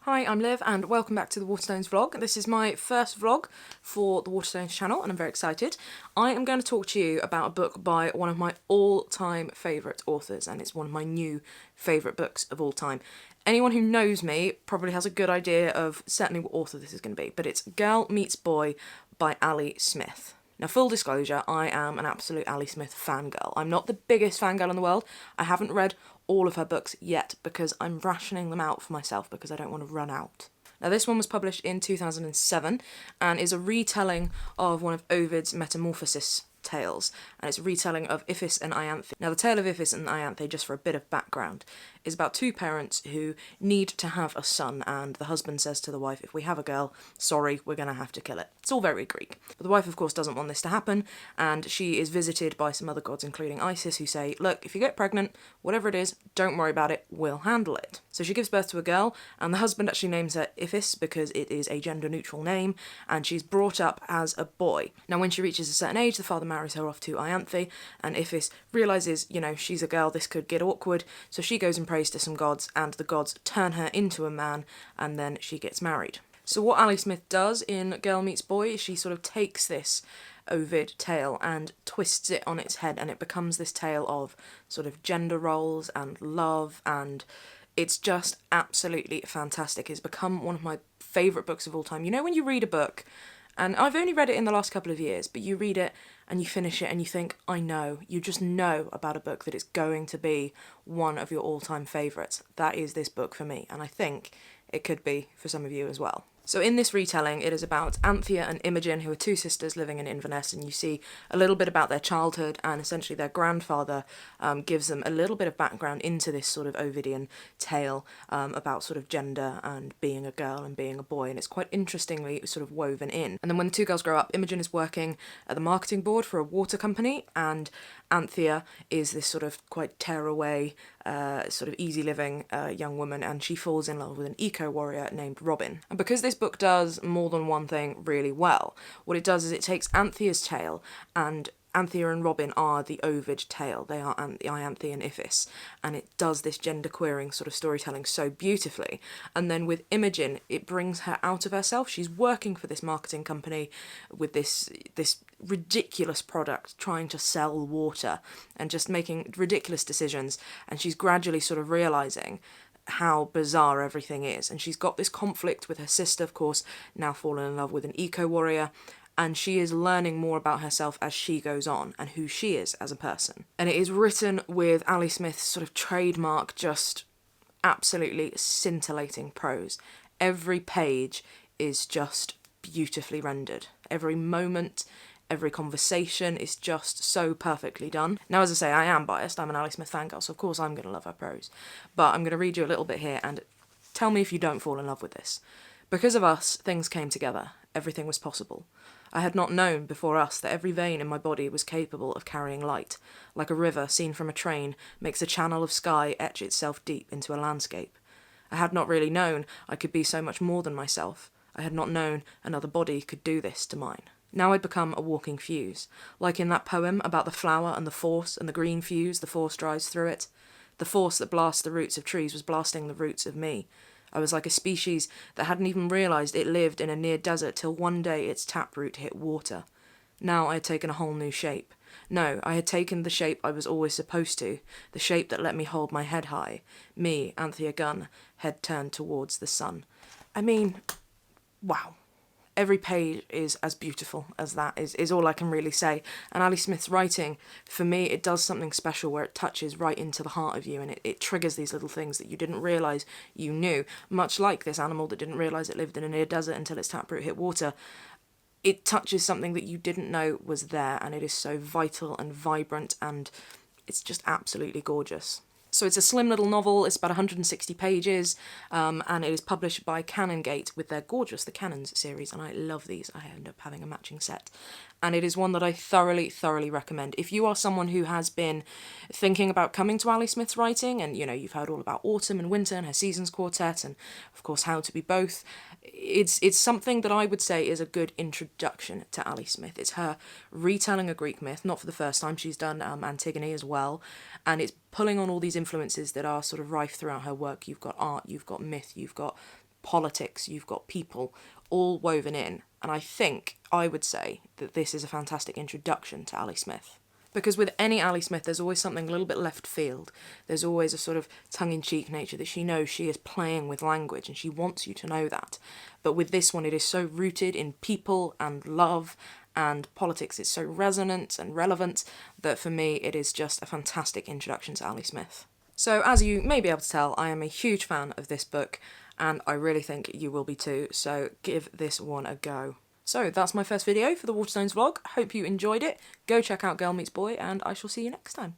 Hi, I'm Liv and welcome back to the Waterstones vlog. This is my first vlog for the Waterstones channel and I'm very excited. I am going to talk to you about a book by one of my all-time favourite authors, and it's one of my new favourite books of all time. Anyone who knows me probably has a good idea of certainly what author this is going to be, but it's Girl Meets Boy by Ali Smith. Now, full disclosure, I am an absolute Ali Smith fangirl. I'm not the biggest fangirl in the world. I haven't read all of her books yet because I'm rationing them out for myself because I don't want to run out. Now, this one was published in 2007 and is a retelling of one of Ovid's Metamorphosis tales, and it's a retelling of Iphis and Ianthe. Now, the tale of Iphis and Ianthe, just for a bit of background, is about two parents who need to have a son, and the husband says to the wife, if we have a girl, sorry, we're going to have to kill it. It's all very Greek. But the wife, of course, doesn't want this to happen, and she is visited by some other gods, including Isis, who say, look, if you get pregnant, whatever it is, don't worry about it, we'll handle it. So she gives birth to a girl, and the husband actually names her Iphis because it is a gender-neutral name, and she's brought up as a boy. Now, when she reaches a certain age, the father marries her off to Ianthe, and Iphis realises, she's a girl, this could get awkward, so she goes and prays to some gods, and the gods turn her into a man, and then she gets married. So what Ali Smith does in Girl Meets Boy is she sort of takes this Ovid tale and twists it on its head, and it becomes this tale of sort of gender roles and love, and it's just absolutely fantastic. It's become one of my favourite books of all time. You know when you read a book, and I've only read it in the last couple of years, but you read it and you finish it and you think, I know, you just know about a book that it's going to be one of your all-time favourites. That is this book for me, and I think it could be for some of you as well. So in this retelling, it is about Anthea and Imogen, who are two sisters living in Inverness, and you see a little bit about their childhood, and essentially their grandfather gives them a little bit of background into this sort of Ovidian tale about sort of gender and being a girl and being a boy, and it's quite interestingly sort of woven in. And then when the two girls grow up, Imogen is working at the marketing board for a water company, and Anthea is this sort of quite tearaway, sort of easy-living young woman, and she falls in love with an eco-warrior named Robin. And because this book does more than one thing really well, what it does is it takes Anthea's tale, and Anthea and Robin are the Ovid tale. They are Ianthe and Iphis, and it does this gender queering sort of storytelling so beautifully. And then with Imogen, it brings her out of herself. She's working for this marketing company with this ridiculous product, trying to sell water and just making ridiculous decisions, and she's gradually sort of realising how bizarre everything is. And she's got this conflict with her sister, of course, now fallen in love with an eco-warrior, and she is learning more about herself as she goes on and who she is as a person. And it is written with Ali Smith's sort of trademark, just absolutely scintillating prose. Every page is just beautifully rendered. Every moment, every conversation is just so perfectly done. Now, as I say, I am biased. I'm an Ali Smith fangirl, so of course I'm going to love her prose. But I'm going to read you a little bit here and tell me if you don't fall in love with this. Because of us, things came together. Everything was possible. I had not known before us that every vein in my body was capable of carrying light. Like a river seen from a train makes a channel of sky etch itself deep into a landscape. I had not really known I could be so much more than myself. I had not known another body could do this to mine. Now I'd become a walking fuse. Like in that poem about the flower and the force and the green fuse, the force drives through it. The force that blasts the roots of trees was blasting the roots of me. I was like a species that hadn't even realised it lived in a near desert till one day its taproot hit water. Now I had taken a whole new shape. No, I had taken the shape I was always supposed to, the shape that let me hold my head high. Me, Anthea Gunn, head turned towards the sun. I mean, wow. Every page is as beautiful as that, is all I can really say. And Ali Smith's writing, for me, it does something special where it touches right into the heart of you, and it triggers these little things that you didn't realise you knew. Much like this animal that didn't realise it lived in a near desert until its taproot hit water. It touches something that you didn't know was there, and it is so vital and vibrant, and it's just absolutely gorgeous. So it's a slim little novel, it's about 160 pages, and it is published by Canongate with their gorgeous The Canons series, and I love these. I end up having a matching set. And it is one that I thoroughly, thoroughly recommend. If you are someone who has been thinking about coming to Ali Smith's writing, and you've heard all about autumn and winter and her seasons quartet, and of course How to Be Both, it's something that I would say is a good introduction to Ali Smith. It's her retelling a Greek myth, not for the first time. She's done Antigone as well, and it's pulling on all these influences that are sort of rife throughout her work. You've got art, you've got myth, you've got politics, you've got people all woven in. And I would say that this is a fantastic introduction to Ali Smith. Because with any Ali Smith, there's always something a little bit left field. There's always a sort of tongue-in-cheek nature that she knows she is playing with language, and she wants you to know that. But with this one, it is so rooted in people and love and politics. It's so resonant and relevant that for me, it is just a fantastic introduction to Ali Smith. So as you may be able to tell, I am a huge fan of this book, and I really think you will be too, so give this one a go. So that's my first video for the Waterstones vlog. Hope you enjoyed it. Go check out Girl Meets Boy, and I shall see you next time.